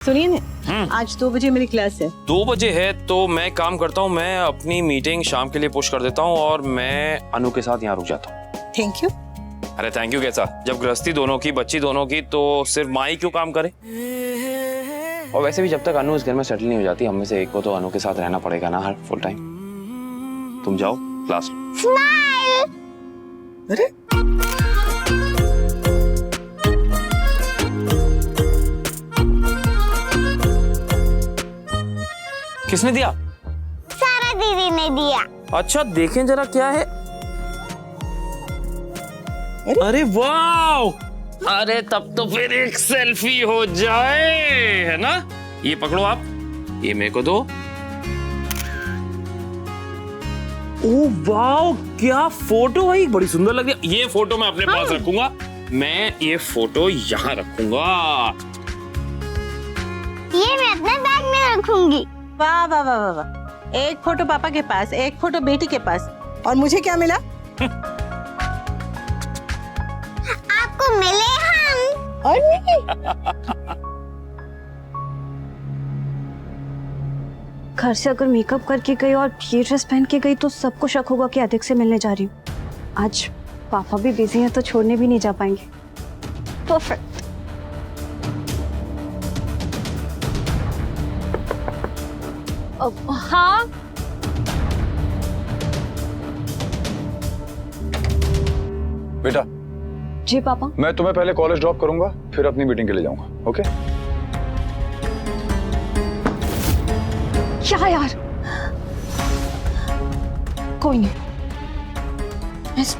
सुनिए ना, आज 2 बजे मेरी क्लास है। 2 बजे है तो मैं काम करता हूँ, मैं अपनी मीटिंग शाम के लिए पुश कर देता हूँ और मैं अनु के साथ यहाँ रुक जाता हूँ। Thank you. अरे थैंक यू कैसा, जब गृहस्थी दोनों की, बच्ची दोनों की, तो सिर्फ माँ ही क्यों काम करे। और वैसे भी जब तक अनु इस घर में सेटल नहीं हो जाती, हम में से एक को तो अनु के साथ रहना पड़ेगा ना हर फुल टाइम। तुम जाओ क्लास। अरे किसने दिया? सारा दीदी ने दिया। अच्छा देखें जरा क्या है। अरे वाह, अरे तब तो फिर एक सेल्फी हो जाए, है ना। ये पकड़ो आप, ये मेरे को दो। ओह वाह, क्या फोटो भाई, बड़ी सुंदर लग रही है। ये फोटो मैं अपने पास रखूंगा, मैं ये फोटो यहाँ रखूंगा। ये मैं अपने बैग में रखूंगी। वाह वाह वाह वाह वाह, एक फोटो पापा के पास, एक फोटो बेटी के पास, और मुझे क्या मिला? आपको मिले हम। घर से अगर मेकअप करके गई और ये ड्रेस पहन के गई तो सबको शक होगा कि अधिक से मिलने जा रही हूँ। आज पापा भी बिजी हैं तो छोड़ने भी नहीं जा पाएंगे। परफेक्ट। हाँ बेटा। जी पापा। मैं तुम्हें पहले कॉलेज ड्रॉप करूंगा, फिर अपनी मीटिंग के लिए जाऊंगा। ओके? क्या यार, कोई नहीं, मैं इस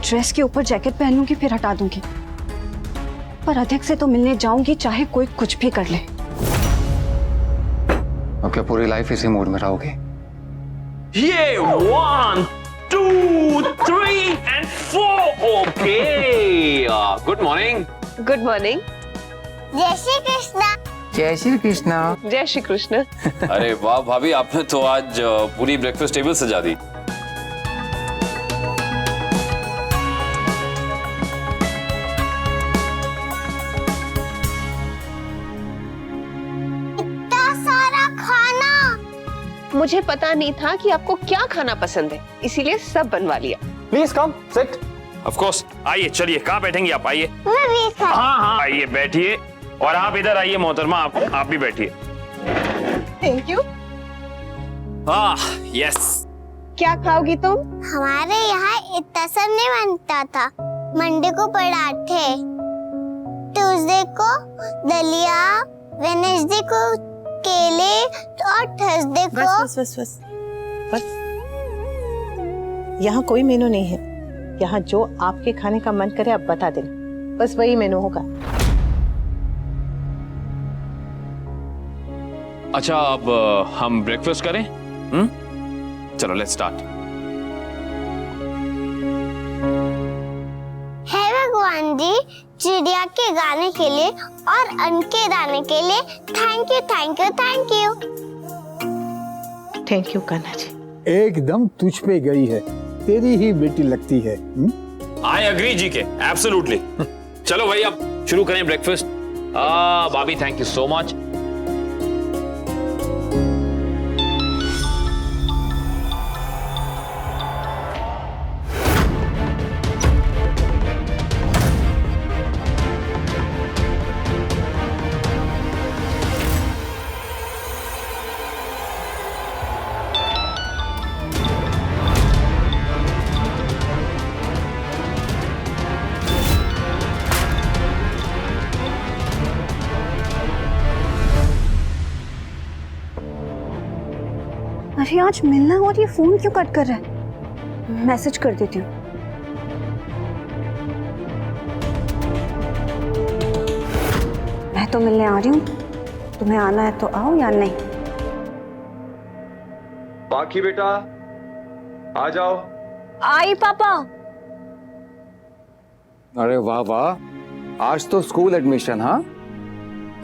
ड्रेस के ऊपर जैकेट पहन लूंगी फिर हटा दूंगी, पर अधिक से तो मिलने जाऊंगी चाहे कोई कुछ भी कर ले। अब क्या पूरी लाइफ इसी मूड में रहोगे? ये 1 2 3 and 4 okay. Good morning. Good morning. जय श्री कृष्णा। जय श्री कृष्णा। जय श्री कृष्ण। अरे वाह भाभी, आपने तो आज पूरी ब्रेकफास्ट टेबल सजा दी। इतना सारा खाना। मुझे पता नहीं था कि आपको क्या खाना पसंद है, इसीलिए सब बनवा लिया। Please come sit. Of course, आइए चलिए, कहाँ बैठेंगी आप? आइए। मैं भी खा। हाँ आइए बैठिए, और आप इधर आइए मोहतरमा, आप भी बैठिए। Thank you. यस। क्या खाओगी तुम? हमारे यहाँ इतना सब नहीं बनता था। मंडे को पराठे, ट्यूसडे को दलिया, वेडनेसडे को केले और थर्सडे को बस बस बस बस। यहाँ कोई मेनू नहीं है। यहाँ जो आपके खाने का मन करे आप बता देना, बस वही मेनू होगा। अच्छा अब हम ब्रेकफास्ट करें? चलो लेट्स स्टार्ट। हे भगवान जी, चिड़िया के गाने के लिए और अन्न के दाने के लिए thank you thank you thank you. Thank you Kanha ji. एकदम तुझ पे गई है, तेरी ही बेटी लगती है। आई अग्री जी के, एब्सोल्युटली। चलो भाई अब शुरू करें ब्रेकफास्ट। भाभी थैंक यू सो मच। अरे आज मिलना है और ये फोन क्यों कट कर रहा है? मैसेज कर देती हूँ। मैं तो मिलने आ रही हूँ, तुम्हें आना है तो आओ या नहीं। बाकी बेटा आ जाओ। आई पापा। अरे वाह वाह, आज तो स्कूल एडमिशन। हाँ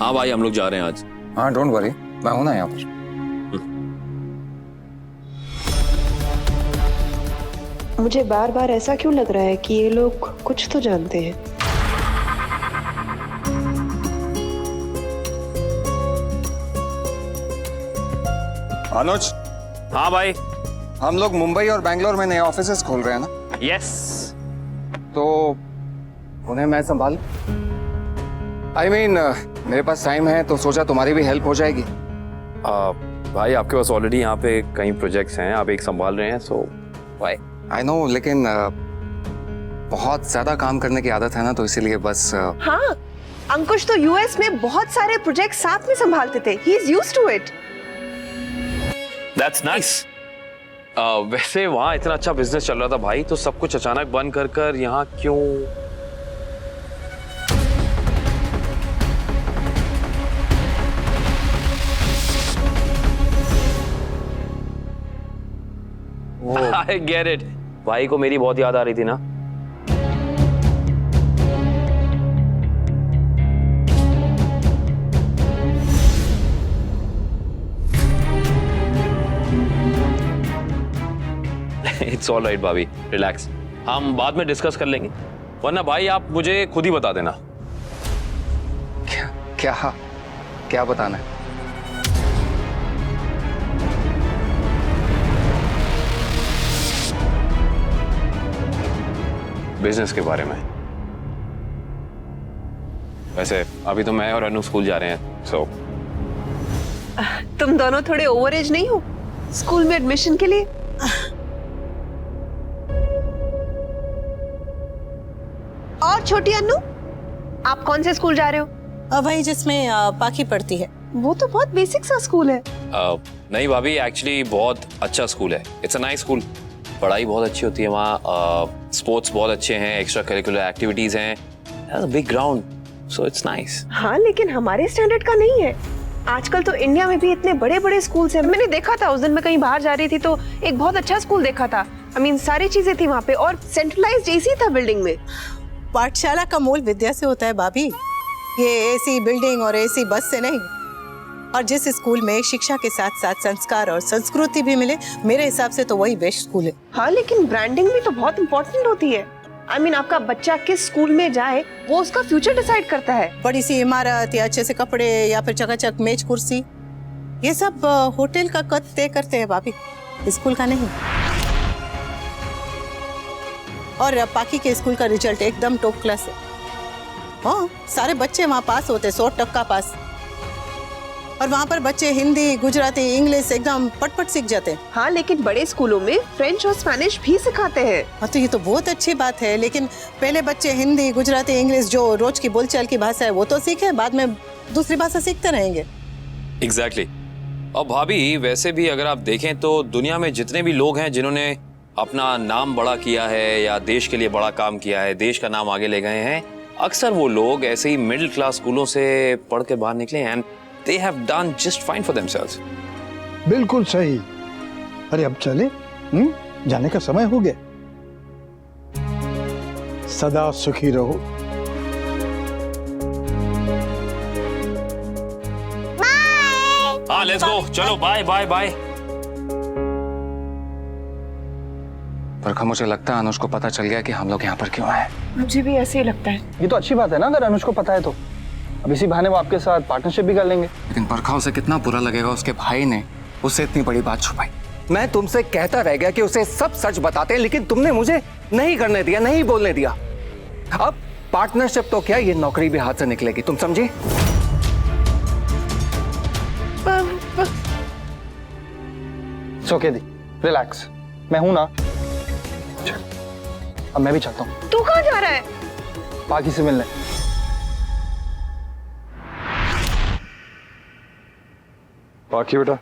हाँ भाई, हम लोग जा रहे हैं आज। हाँ डोंट वरी, मैं हूं ना यहाँ पर। मुझे बार बार ऐसा क्यों लग रहा है कि ये लोग कुछ तो जानते हैं। अनुज, हाँ भाई। हम लोग मुंबई और बैंगलोर में नए ऑफिसेस खोल रहे हैं ना, यस। तो उन्हें मैं संभाल। I mean, मेरे पास टाइम है तो सोचा तुम्हारी भी हेल्प हो जाएगी। भाई आपके पास ऑलरेडी यहाँ पे कई प्रोजेक्ट्स हैं, आप एक संभाल रहे हैं, सो वाई। आई नो, लेकिन बहुत ज्यादा काम करने की आदत है ना, तो इसीलिए बस हाँ, अंकुश तो यूएस में बहुत सारे प्रोजेक्ट साथ में संभालते थे। He is used to it. That's nice. वैसे वहाँ इतना अच्छा बिजनेस चल रहा था भाई, तो सब कुछ अचानक बंद कर कर यहाँ क्यों? I get it. भाई को मेरी बहुत याद आ रही थी ना। It's all right भाभी, रिलैक्स, हम बाद में डिस्कस कर लेंगे, वरना भाई आप मुझे खुद ही बता देना। क्या क्या बताना है? बिजनेस के बारे में। वैसे अभी तो मैं और अनु स्कूल जा रहे हैं, सो तुम दोनों थोड़े ओवर एज नहीं हो स्कूल में एडमिशन के लिए? और छोटी अनु, आप कौन से स्कूल जा रहे हो? वही जिसमें पाखी पढ़ती है। वो तो बहुत बेसिक सा स्कूल है। नहीं भाभी, एक्चुअली बहुत अच्छा स्कूल है। इट्स अ नाइस स्कूल, पढ़ाई बहुत अच्छी होती है वहाँ, स्पोर्ट्स बहुत अच्छे हैं, एक्स्ट्रा करिकुलर एक्टिविटीज हैं, big ground, so it's nice. हाँ, लेकिन हमारे स्टैंडर्ड का नहीं है। आजकल तो इंडिया में भी इतने बड़े बड़े स्कूल्स हैं। मैंने देखा था, उस दिन मैं कहीं बाहर जा रही थी तो एक बहुत अच्छा स्कूल देखा था। I mean, सारी चीजें थी वहाँ पे और सेंट्रलाइज्ड एसी था बिल्डिंग में। पाठशाला का मूल विद्या से होता है भाभी, ये एसी बिल्डिंग और एसी बस से नहीं। और जिस स्कूल में शिक्षा के साथ साथ संस्कार और संस्कृति भी मिले, मेरे हिसाब से तो वही बेस्ट स्कूल है। हाँ, लेकिन ब्रांडिंग भी तो बहुत इंपॉर्टेंट होती है। I mean, आपका बच्चा किस स्कूल में जाए वो उसका फ्यूचर डिसाइड करता है। बड़ी सी इमारत या अच्छे से कपड़े या फिर चकाचक मेज कुर्सी, ये सब होटल का कद तय करते हैं भाभी, स्कूल का नहीं। और पाकी के स्कूल का रिजल्ट एकदम टॉप क्लास है। हाँ, सारे बच्चे वहाँ पास होते, 100% पास। और वहाँ पर बच्चे हिंदी, गुजराती, इंग्लिश एकदम पट सीख जाते हैं। हाँ, लेकिन बड़े स्कूलों में फ्रेंच और स्पेनिश भी सिखाते हैं। हाँ, तो ये तो बहुत अच्छी बात है, लेकिन पहले बच्चे हिंदी, गुजराती, इंग्लिश जो रोज की बोलचाल की भाषा है वो तो सीखे, बाद में दूसरी भाषा सीखते रहेंगे। एग्जैक्टली। और भाभी वैसे भी अगर आप देखें तो दुनिया में जितने भी लोग हैं जिन्होंने अपना नाम बड़ा किया है या देश के लिए बड़ा काम किया है, देश का नाम आगे ले गए हैं, अक्सर वो लोग ऐसे ही मिडिल क्लास स्कूलों से पढ़ के बाहर निकले and they have done just fine for themselves. बिल्कुल सही। अरे अब चले, जाने का समय हो गया। सदा सुखी रहो। हाँ, लेट्स गो, चलो बाय बाय बाय। पर मुझे लगता है अनुज को पता चल गया कि हम लोग यहाँ पर क्यों आए। मुझे भी ऐसे ही लगता है। ये तो अच्छी बात है ना, अगर अनुज को पता है तो। अब इसी बहाने वो आपके साथ पार्टनरशिप भी कर लेंगे। लेकिन परखा उसे कितना बुरा लगेगा, उसके भाई ने उससे इतनी बड़ी बात छुपाई। मैं तुमसे कहता रह गया कि उसे सब सच बताते हैं, लेकिन तुमने मुझे नहीं करने दिया, नहीं बोलने दिया। अब पार्टनरशिप तो क्या, ये नौकरी भी हाथ से निकलेगी, तुम समझी? ओके दी, रिलैक्स, मैं हूं ना। अब मैं भी चाहता हूँ। तू कहाँ जा रहा है? पाकी से मिलने। पाकी बेटा,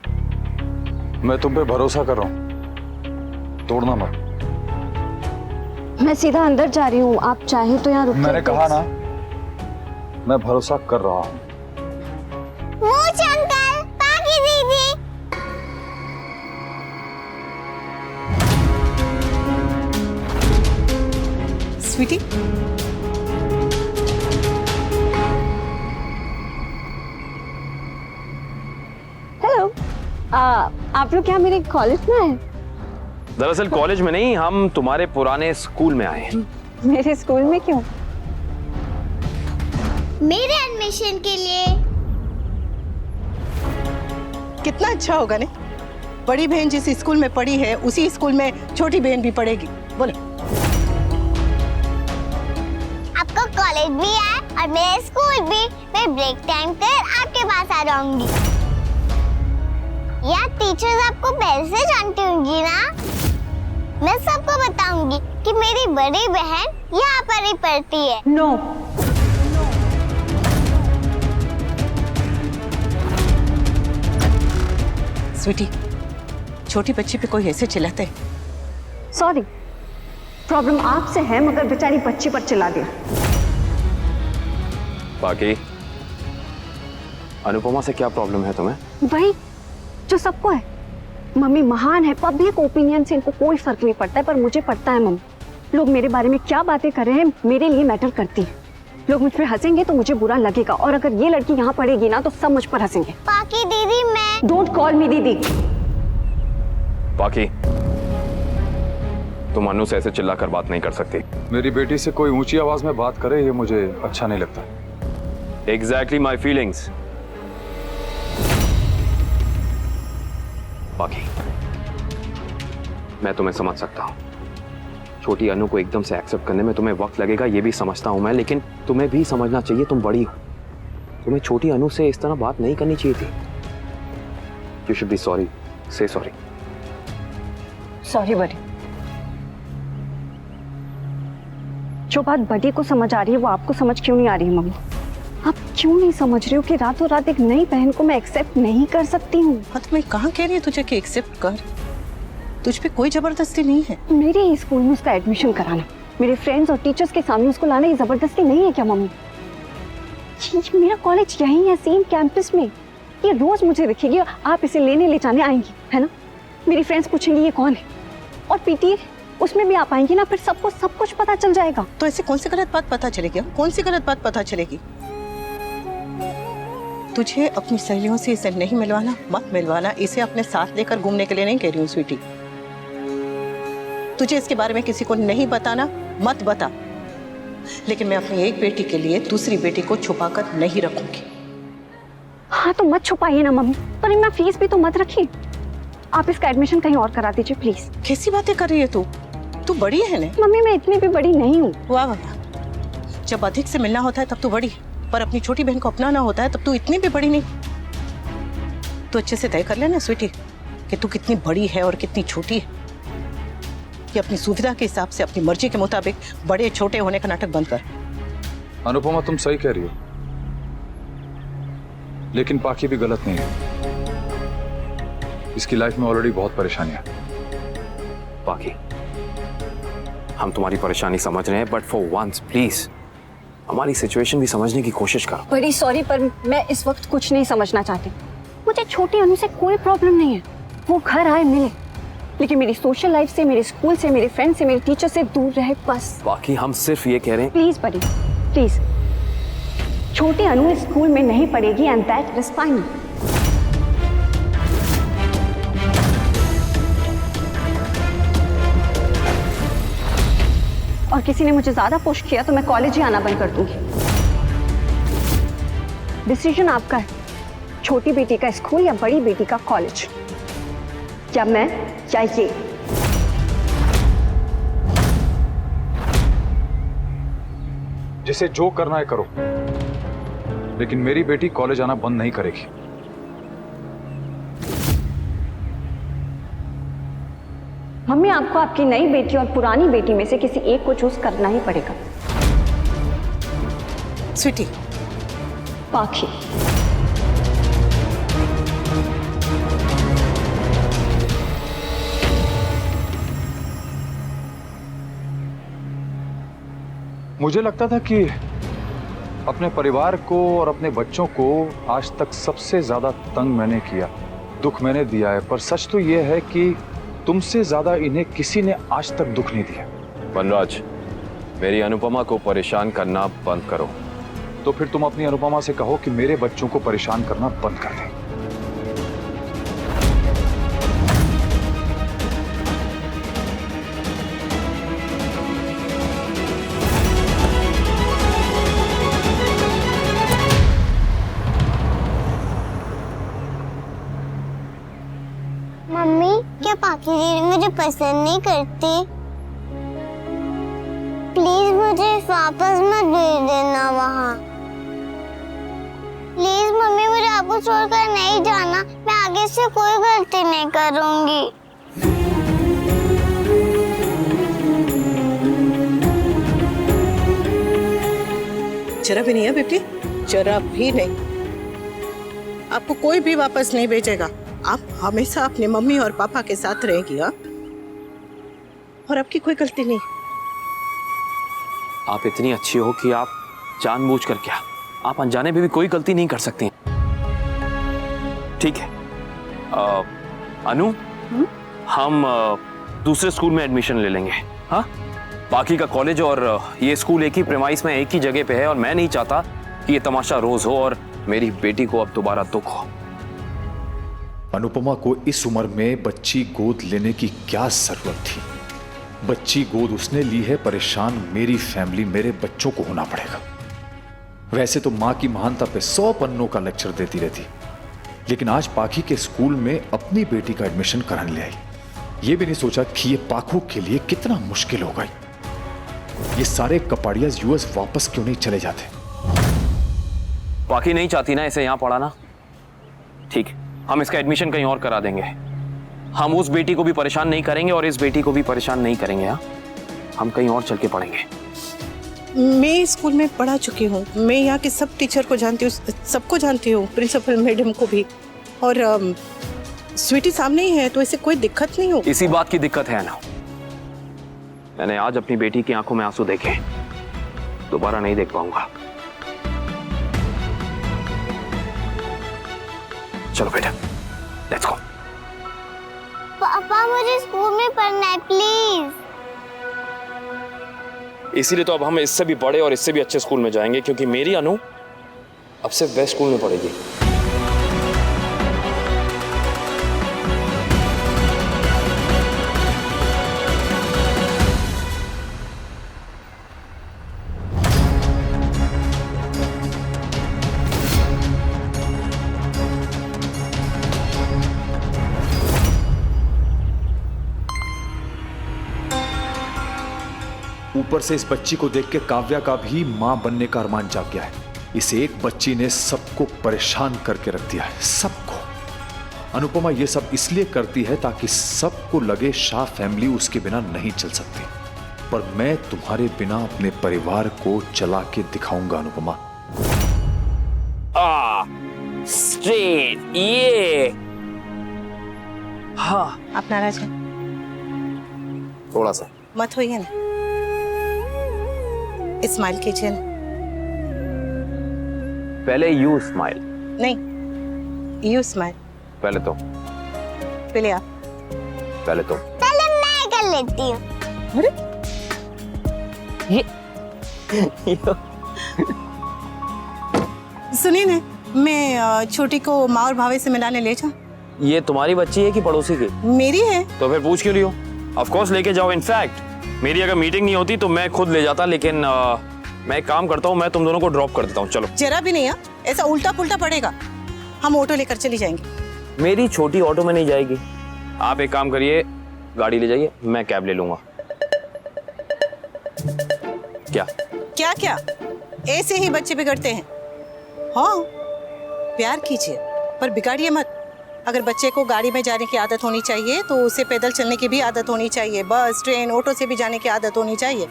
मैं तुम पे भरोसा कर रहा हूँ, तोड़ना मत। मैं सीधा अंदर जा रही हूँ, आप चाहे तो यहाँ रुक। मैंने कहा ना, मैं भरोसा कर रहा हूँ। मूछ अंकल, पाकी दीदी। स्वीटी, हेलो, आप लोग क्या मेरे कॉलेज में आए? दरअसल कॉलेज में नहीं, हम तुम्हारे पुराने स्कूल में आए हैं। मेरे स्कूल में क्यों? मेरे एडमिशन के लिए। कितना अच्छा होगा ने बड़ी बहन जिस स्कूल में पढ़ी है उसी स्कूल में छोटी बहन भी पढ़ेगी। बोलो। आपका कॉलेज भी है और मेरा स्कूल भी। मैं ब्रेक टाइम कर आपके पास आ जाऊंगी। या टीचर्स आपको पहले से जानती होंगी ना। मैं सबको बताऊंगी कि मेरी बड़ी बहन यहाँ पर ही पढ़ती है। नो। स्वीटी, छोटी बच्ची पे कोई ऐसे चिल्लाते? सॉरी, प्रॉब्लम आपसे है मगर बेचारी बच्ची पर चिल्ला दिया। बाकी अनुपमा से क्या प्रॉब्लम है तुम्हें? वही जो सबको है। मम्मी महान है, पब्लिक ओपिनियन से इनको कोई फर्क नहीं पड़ता है, पर मुझे पड़ता है मम्मी। लोग मेरे बारे में क्या बातें कर रहे हैं मेरे लिए मैटर करती है। लोग मुझ पर हंसेंगे तो मुझे बुरा लगेगा, और अगर ये लड़की यहाँ पढ़ेगी ना तो सब मुझ पर हंसेंगे। बाकी दीदी मैं। डोंट कॉल मी दीदी। बाकी तुम अनु से ऐसे चिल्लाकर बात नहीं कर सकती। मेरी बेटी से कोई ऊंची आवाज में बात करे ये मुझे अच्छा नहीं लगता। Exactly my feelings. बाकी मैं तुम्हें समझ सकता हूं। छोटी अनु को एकदम से एक्सेप्ट करने में तुम्हें वक्त लगेगा, ये भी समझता हूं मैं, लेकिन तुम्हें भी समझना चाहिए तुम बड़ी हो। तुम्हें छोटी अनु से इस तरह बात नहीं करनी चाहिए थी। यू शुड बी सॉरी, से सॉरी। सॉरी बड़ी। जो बात बड़ी को समझ आ रही है वो आपको समझ क्यों नहीं आ रही है मम्मी? आप क्यों नहीं समझ रहे हो कि रातों रात एक नई बहन को मैं एक्सेप्ट नहीं कर सकती हूँ? हाँ तो मैं कहाँ कह रही हूँ तुझे कि एक्सेप्ट कर। तुझ पे कोई जबरदस्ती नहीं है। मेरे ही स्कूल में उसका एडमिशन कराना, मेरे फ्रेंड्स और टीचर्स के सामने उसको लाना, ये जबरदस्ती नहीं है क्या मम्मी? मेरा कॉलेज यहीं है, सेम कैंपस में। ये रोज मुझे दिखेगी, आप इसे लेने ले जाने आएंगी, है ना? मेरी फ्रेंड्स पूछेंगी ये कौन है, और पीटी उसमें भी आप आएंगी ना, फिर सबको सब कुछ पता चल जाएगा। तो ऐसे कौन सी गलत बात पता चलेगी? कौन सी गलत बात पता चलेगी? तुझे अपनी सहेलियों से इसे नहीं मिलवाना, मत मिलवाना। इसे अपने साथ लेकर घूमने के लिए नहीं कह रही हूँ स्वीटी। तुझे इसके बारे में किसी को नहीं बताना, मत बता। लेकिन मैं अपनी एक बेटी के लिए दूसरी बेटी को छुपाकर नहीं रखूंगी। हाँ तो मत छुपाइए ना मम्मी, पर इतना फीस भी तो मत रखिए। आप इसका एडमिशन कहीं और करा दीजिए प्लीज। कैसी बातें कर रही है तू? तू बड़ी है ना? मम्मी मैं इतनी भी बड़ी नहीं हूँ। वाह वाह, जब अधिक से मिलना होता है तब तू बड़ी, पर अपनी छोटी बहन को अपनाना होता है तब तू इतनी भी बड़ी नहीं। तो अच्छे से तय कर लेना स्वीटी कि तू कितनी बड़ी है और कितनी छोटी है। कि अपनी सुविधा के हिसाब से अपनी मर्जी के मुताबिक बड़े छोटे होने का नाटक बंद कर। अनुपमा तुम सही कह रही हो, लेकिन पाकी भी गलत नहीं है। इसकी लाइफ में ऑलरेडी बहुत परेशानियां। बाकी हम तुम्हारी परेशानी समझ रहे हैं, बट फॉर वंस प्लीज हमारी सिचुएशन भी समझने की कोशिश करो। बड़ी सॉरी, पर मैं इस वक्त कुछ नहीं समझना चाहती। मुझे छोटी अनु से कोई प्रॉब्लम नहीं है, वो घर आए मिले, लेकिन मेरी सोशल लाइफ से, मेरे स्कूल से, मेरे फ्रेंड से, मेरे टीचर से दूर रहे बस। बाकी हम सिर्फ ये कह रहे हैं। प्लीज बड़ी प्लीज, छोटी अनु स्कूल में नहीं पढ़ेगी एंड दैट इज फाइन। और किसी ने मुझे ज्यादा पुश किया तो मैं कॉलेज ही आना बंद कर दूंगी। डिसीजन आपका है, छोटी बेटी का स्कूल या बड़ी बेटी का कॉलेज, या मैं या ये। जिसे जो करना है करो, लेकिन मेरी बेटी कॉलेज आना बंद नहीं करेगी। मम्मी आपको आपकी नई बेटी और पुरानी बेटी में से किसी एक को चूज करना ही पड़ेगा। स्वीटी, पाखी मुझे लगता था कि अपने परिवार को और अपने बच्चों को आज तक सबसे ज्यादा तंग मैंने किया, दुख मैंने दिया है, पर सच तो यह है कि तुमसे ज्यादा इन्हें किसी ने आज तक दुख नहीं दिया। वनराज, मेरी अनुपमा को परेशान करना बंद करो। तो फिर तुम अपनी अनुपमा से कहो कि मेरे बच्चों को परेशान करना बंद कर दे। मम्मी, क्या पाकी दीदी मुझे पसंद नहीं करती? प्लीज मुझे वापस मत भेज देना वहाँ। प्लीज मम्मी, मुझे आपको छोड़कर नहीं जाना। मैं आगे से कोई गलती नहीं करूँगी। जरा भी नहीं है बेटी, जरा भी नहीं। आपको कोई भी वापस नहीं भेजेगा। आप हमेशा अपने मम्मी और पापा के साथ रहेगी। हाँ, और आपकी कोई गलती नहीं। आप इतनी अच्छी हो कि आप जानबूझकर क्या, आप अनजाने में भी कोई गलती नहीं कर सकती। ठीक है अनु, हम दूसरे स्कूल में एडमिशन ले लेंगे। हाँ, बाकी का कॉलेज और ये स्कूल एक ही प्रेमाइस में, एक ही जगह पे है, और मैं नहीं चाहता कि ये तमाशा रोज हो और मेरी बेटी को अब दोबारा दुख हो। अनुपमा को इस उम्र में बच्ची गोद लेने की क्या जरूरत थी? बच्ची गोद उसने ली है, परेशान मेरी फैमिली, मेरे बच्चों को होना पड़ेगा। वैसे तो मां की महानता पे 100 पन्नों का लेक्चर देती रहती, लेकिन आज पाखी के स्कूल में अपनी बेटी का एडमिशन कराने ले आई। ये भी नहीं सोचा कि ये पाखू के लिए कितना मुश्किल होगा। ये सारे कपाड़िया यूएस वापस क्यों नहीं चले जाते? पाखी नहीं चाहती ना इसे यहां पढ़ाना। ठीक, हम इसका एडमिशन कहीं और करा देंगे। हम उस बेटी को भी परेशान नहीं करेंगे और इस बेटी को भी परेशान नहीं करेंगे। हाँ, हम कहीं और चल के पढ़ेंगे। मैं स्कूल में पढ़ा चुकी हूँ। मैं यहाँ के सब टीचर को जानती हूँ, सबको जानती हूँ, प्रिंसिपल मैडम को भी। और स्वीटी सामने ही है, तो ऐसे कोई दिक्कत नहीं हो। इसी बात की दिक्कत है ना, मैंने आज अपनी बेटी की आंखों में आंसू देखे, दोबारा नहीं देख पाऊंगा। चलो बेटा, लेट्स गो। पापा, मुझे स्कूल में पढ़ना है, प्लीज। इसीलिए तो अब हम इससे भी बड़े और इससे भी अच्छे स्कूल में जाएंगे, क्योंकि मेरी अनु अब सिर्फ बेस्ट स्कूल में पढ़ेगी। ऊपर से इस बच्ची को देख के काव्या का भी मां बनने का अरमान जाग गया है। इस एक बच्ची ने सबको परेशान करके रख दिया है, सबको। अनुपमा ये सब इसलिए करती है ताकि सबको लगे शाह फैमिली उसके बिना नहीं चल सकती। पर मैं तुम्हारे बिना अपने परिवार को चला के दिखाऊंगा अनुपमा। स्ट्रेट, ये हाँ। आप नाराज हैं? थोड़ा सा। मत होइए ना, स्माइल कीजिए ना। पहले यू स्माइल। नहीं, यू स्माइल। पहले तो। पहले आप। पहले तो। पहले मैं कर लेती हूँ। अरे सुनिए ना, मैं छोटी को माँ और भावे से मिलाने ले जाऊं? ये तुम्हारी बच्ची है कि पड़ोसी की? मेरी है। तो फिर पूछ क्यों रही हो? ऑफ कोर्स लेके जाओ। इनफैक्ट मेरी अगर मीटिंग नहीं होती तो मैं खुद ले जाता, लेकिन मैं एक काम करता हूँ, मैं तुम दोनों को ड्रॉप कर देता हूँ। चलो। जरा भी नहीं है, ऐसा उल्टा पुल्टा पड़ेगा। हम ऑटो लेकर चली जाएंगे। मेरी छोटी ऑटो में नहीं जाएगी। आप एक काम करिए, गाड़ी ले जाइए, मैं कैब ले लूंगा। क्या क्या क्या? ऐसे ही बच्चे बिगड़ते हैं। हाँ, प्यार कीजिए पर बिगाड़िए मत। अगर बच्चे को गाड़ी में जाने की आदत होनी चाहिए तो उसे पैदल चलने की भी आदत होनी चाहिए। बस, ट्रेन, ऑटो से भी जाने की आदत होनी चाहिए।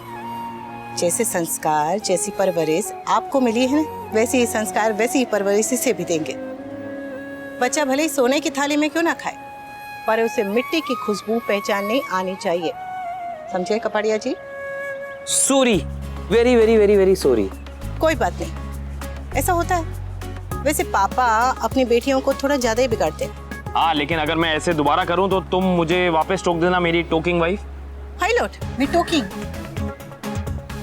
जैसे संस्कार, जैसी परवरिश आपको मिली है ना, वैसे ही संस्कार, वैसी ही परवरिश इसे भी देंगे। बच्चा भले ही सोने की थाली में क्यों ना खाए, पर उसे मिट्टी की खुशबू पहचानने आनी चाहिए। समझे Kapadia ji? Sorry, very very very very sorry. कोई बात नहीं, ऐसा होता है। वैसे पापा अपनी बेटियों को थोड़ा ज्यादा ही बिगाड़ते हैं। हाँ, लेकिन अगर मैं ऐसे दोबारा करूं तो तुम मुझे वापस टोक देना, मेरी talking wife. High lot, we talking.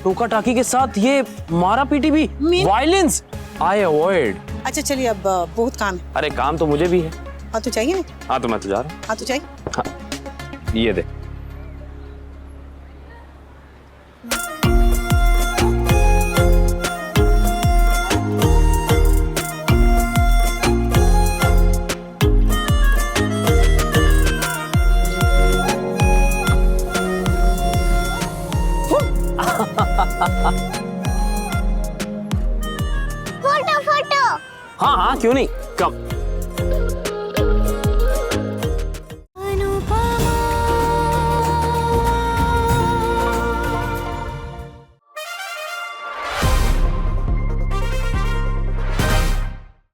टोका टाकी के साथ ये मारा पीटी भी, वायलेंस आई अवॉइड। अच्छा चलिए, अब बहुत काम है। अरे काम तो मुझे भी है। हाँ तो चाहिए ना? हाँ तो मैं तो जा रहा हूँ। हाँ तो चाहिए। हाँ, ये दे। Photo photo. हाँ हाँ क्यों नहीं, कम